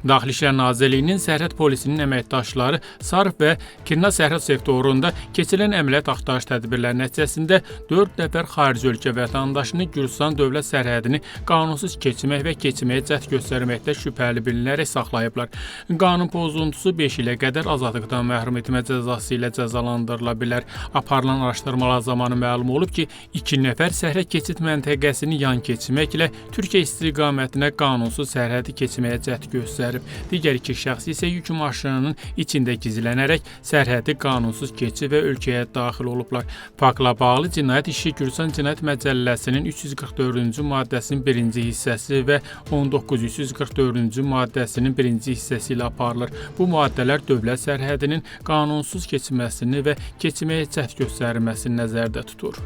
Daxili İşlər Nazirliyinin sərhəd polisinin əməkdaşları Sarf və Kirna sərhəd sektorunda keçirilən əməliyyat axtarış tədbirləri nəticəsində 4 nəfər xarici ölkə vətəndaşını Gürcüstan dövlət sərhədini qanunsuz keçmək və keçməyə cəhd göstərməkdə şübhəli bilinərək saxlayıblar. Qanun pozuntusu 5 ilə qədər azadlıqdan məhrum etmə cəzası ilə cəzalandırıla bilər. Aparılan araşdırmalar zamanı məlum olub ki, 2 nəfər sərhəd keçid məntəqəsini yan keçməklə Türkiyə istiqamətinə qanunsuz sərhədi keçməyə cəhd göstərib. Digər 2 şəxs isə yük maşınının içində gizlənərək sərhədi qanunsuz keçib və ölkəyə daxil olublar. Faktla bağlı cinayət işi Gürcüstan Cinayət Məcəlləsinin 344-cü maddəsinin 1-ci hissəsi və 19-344-cü maddəsinin 1-ci hissəsi ilə aparılır. Bu maddələr dövlət sərhədinin qanunsuz keçməsini və keçməyə cəhd göstərilməsini nəzərdə tutur.